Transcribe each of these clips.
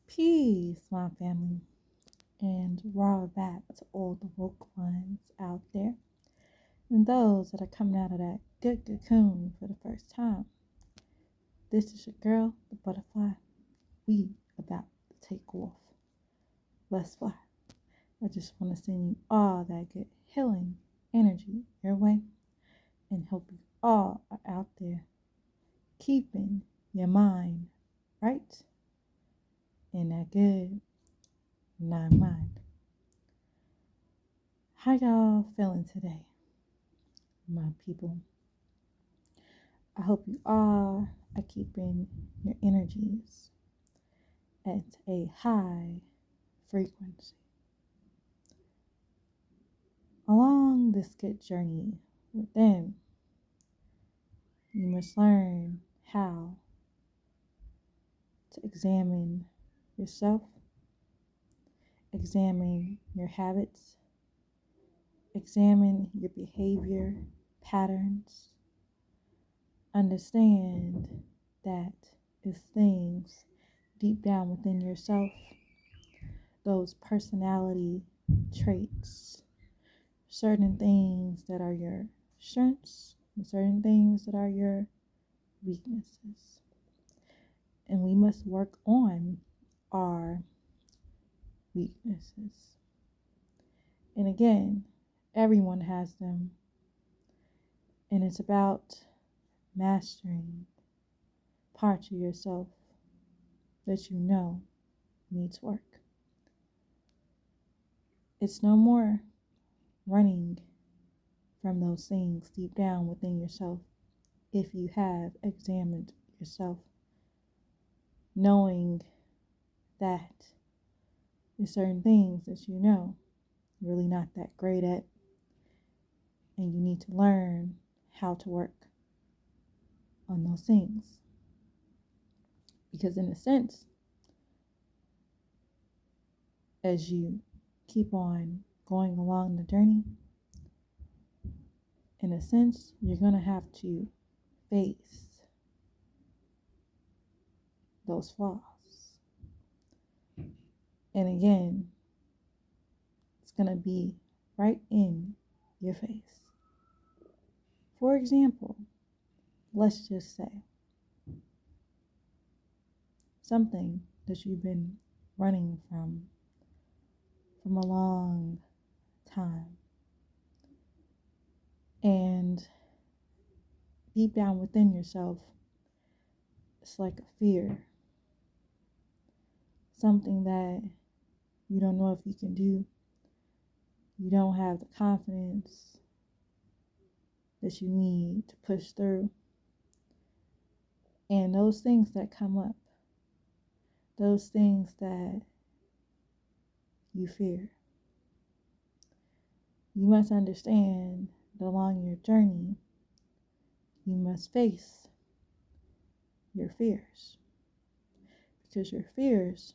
Peace, my family, and raw back to all the woke ones out there, and those that are coming out of that good cocoon for the first time. This is your girl, the butterfly. We about to take off. Let's fly. I just want to send you all that good healing energy your way and hope you all are out there keeping your mind right in that good mind. How y'all feeling today, my people? I hope you all are keeping your energies at a high frequency. Along this good journey within, you must learn how to examine yourself, examine your habits, examine your behavior patterns. Understand that it's things deep down within yourself, those personality traits, certain things that are your strengths and certain things that are your weaknesses. And we must work on our weaknesses. And again, everyone has them. And it's about mastering parts of yourself that you know needs work. It's no more running from those things deep down within yourself if you have examined yourself, knowing that there's certain things that you know you're really not that great at, and you need to learn how to work on those things. Because in a sense, as you keep on going along the journey, in a sense, you're going to have to face those flaws. And again, it's going to be right in your face. For example, let's just say something that you've been running from a long time. And deep down within yourself, it's like a fear. Something that you don't know if you can do. You don't have the confidence that you need to push through. And those things that come up, those things that you fear, you must understand that along your journey, you must face your fears. Because your fears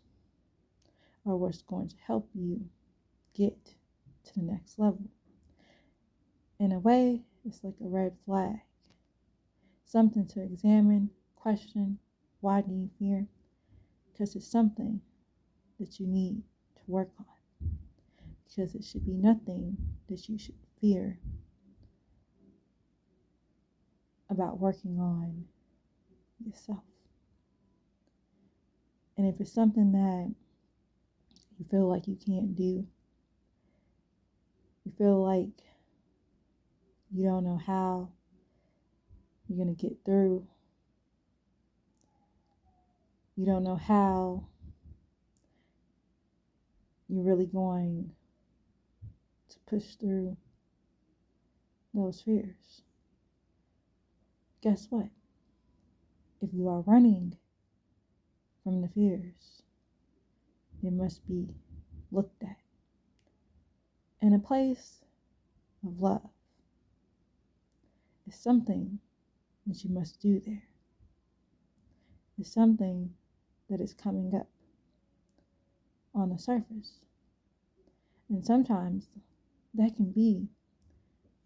are what's going to help you get to the next level. In a way, it's like a red flag. Something to examine, question, why do you fear? Because it's something that you need to work on. Because it should be nothing that you should fear about working on yourself. And if it's something that you feel like you can't do, you feel like you don't know how you're going to get through, you don't know how you're really going to push through those fears. Guess what? If you are running from the fears, they must be looked at in a place of love. It's something that you must do there. It's something that is coming up on the surface. And sometimes that can be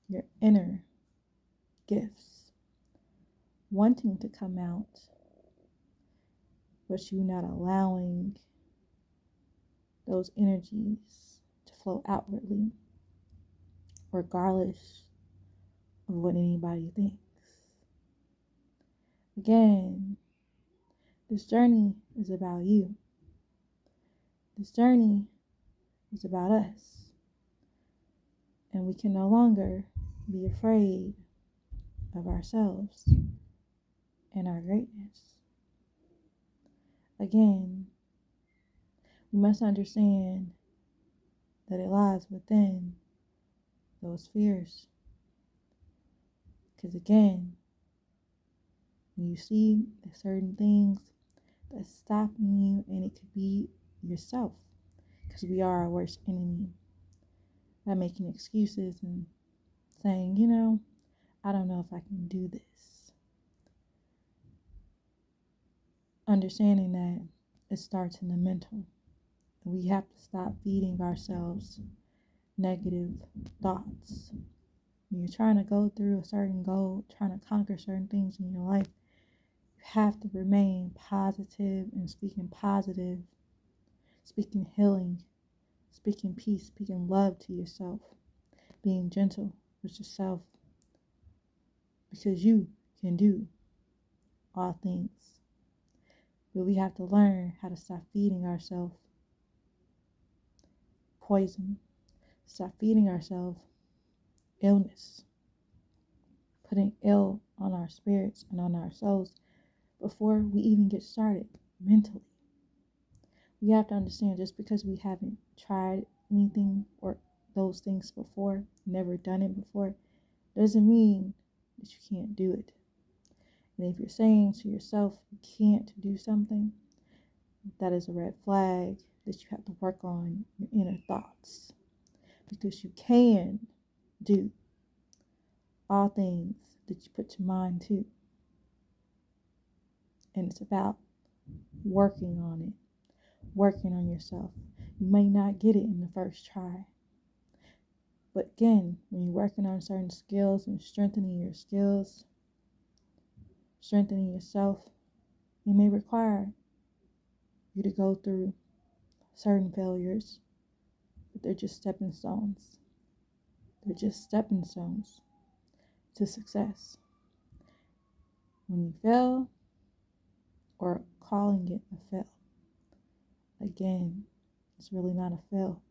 your inner gifts wanting to come out, but you not allowing those energies to flow outwardly, regardless of what anybody thinks. Again, this journey is about you. This journey is about us. And we can no longer be afraid of ourselves and our greatness. Again, we must understand that it lies within those fears. Because again, when you see certain things that's stopping you, and it could be yourself, because we are our worst enemy, by making excuses and saying, I don't know if I can do this. Understanding that it starts in the mental. We have to stop feeding ourselves negative thoughts. When you're trying to go through a certain goal, trying to conquer certain things in your life, you have to remain positive and speaking positive, speaking healing, speaking peace, speaking love to yourself, being gentle with yourself, because you can do all things. But we have to learn how to stop feeding ourselves poison, stop feeding ourselves illness, putting ill on our spirits and on our souls before we even get started mentally. We have to understand, just because we haven't tried anything or those things before, never done it before, doesn't mean that you can't do it. And if you're saying to yourself you can't do something, that is a red flag that you have to work on your inner thoughts. Because you can do all things that you put your mind to. And it's about working on it, working on yourself. You may not get it in the first try. But again, when you're working on certain skills and strengthening your skills, strengthening yourself, it may require you to go through certain failures, but they're just stepping stones. They're just stepping stones to success. When you fail, or calling it a fail, again, it's really not a fail.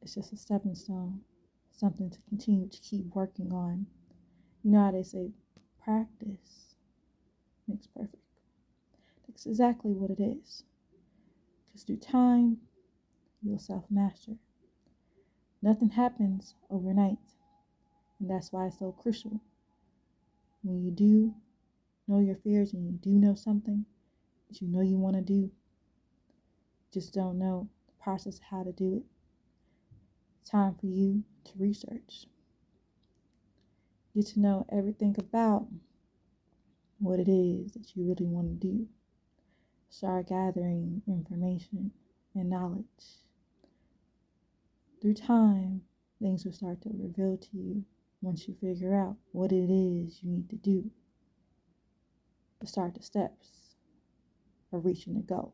It's just a stepping stone, something to continue to keep working on. You know how they say, practice makes perfect. That's exactly what it is. Because through time, you'll self-master. Nothing happens overnight. And that's why it's so crucial. When you do know your fears and you do know something that you know you want to do, just don't know the process of how to do it, it's time for you to research. Get to know everything about what it is that you really want to do. Start gathering information and knowledge. Through time, things will start to reveal to you once you figure out what it is you need to do to start the steps of reaching the goal.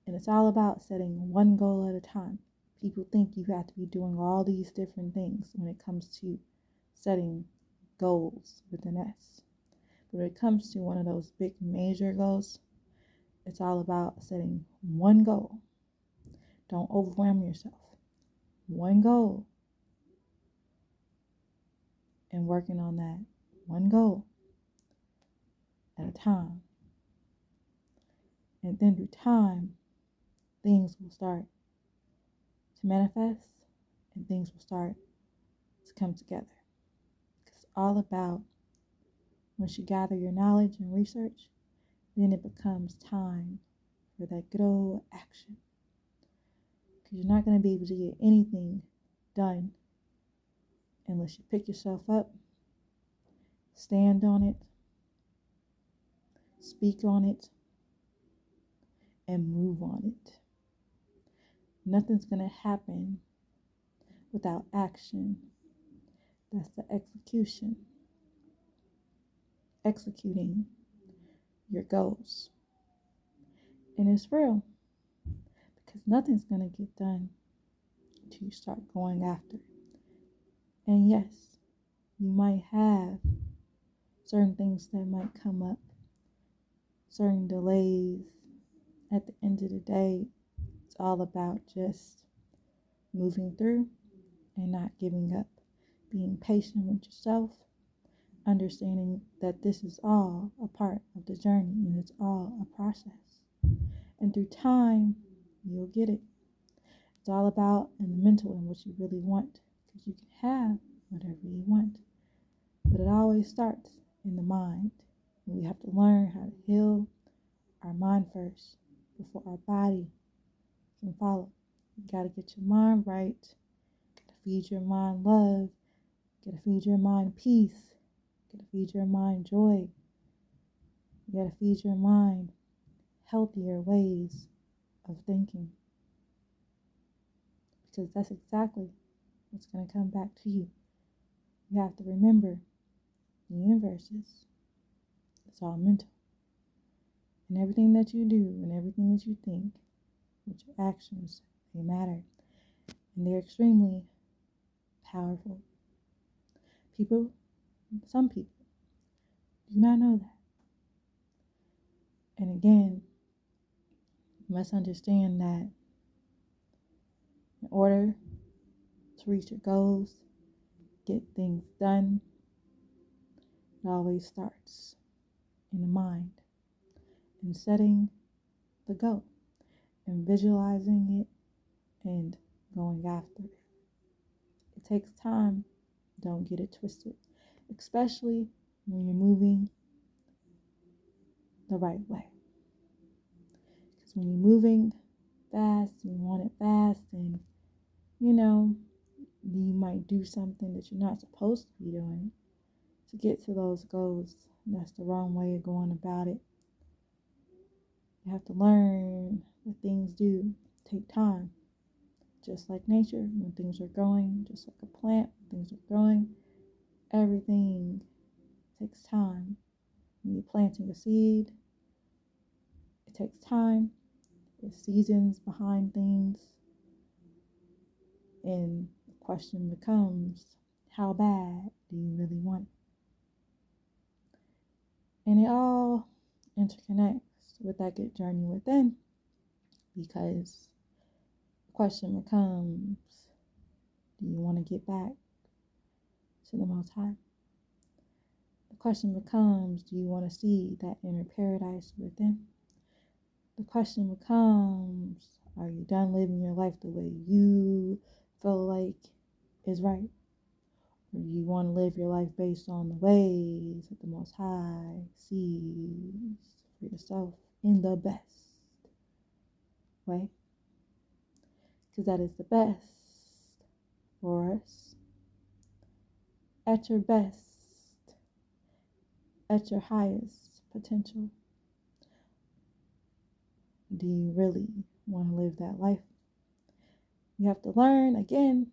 And it's all about setting one goal at a time. People think you have to be doing all these different things when it comes to setting goals with an S. But when it comes to one of those big major goals, it's all about setting one goal. Don't overwhelm yourself. One goal. And working on that one goal at a time. And then through time, things will start to manifest and things will start to come together. It's all about, once you gather your knowledge and research, then it becomes time for that good old action. Because you're not going to be able to get anything done unless you pick yourself up, stand on it, speak on it, and move on it. Nothing's going to happen without action. That's the execution. Executing your goals. And it's real. Because nothing's going to get done until you start going after it. And yes, you might have certain things that might come up, certain delays. At the end of the day, it's all about just moving through and not giving up, being patient with yourself, understanding that this is all a part of the journey and it's all a process. And through time, you'll get it. It's all about in the mental and what you really want, because you can have whatever you want. But it always starts in the mind. And we have to learn how to heal our mind first before our body can follow. You got to get your mind right. Got to feed your mind love. Got to feed your mind peace. Got to feed your mind joy. You got to feed your mind healthier ways of thinking. Because that's exactly what's going to come back to you. You have to remember the universe it's all mental. And everything that you do and everything that you think, with your actions, they matter. And they're extremely powerful. Some people do not know that. And again, you must understand that in order to reach your goals, get things done, it always starts in the mind. And setting the goal and visualizing it and going after it. It takes time. Don't get it twisted, especially when you're moving the right way. Because when you're moving fast and you want it fast, and you might do something that you're not supposed to be doing to get to those goals. That's the wrong way of going about it. You have to learn that things do take time. Just like nature, when things are growing, just like a plant, when things are growing, everything takes time. When you're planting a seed, it takes time. There's seasons behind things. And the question becomes, how bad do you really want it? And it all interconnects with that good journey within, because the question becomes, do you want to get back to the Most High? The question becomes, do you want to see that inner paradise within? The question becomes, are you done living your life the way you feel like is right? Or do you want to live your life based on the ways that the Most High sees for yourself in the best way? Because that is the best for us. At your best, at your highest potential. Do you really want to live that life? You have to learn, again,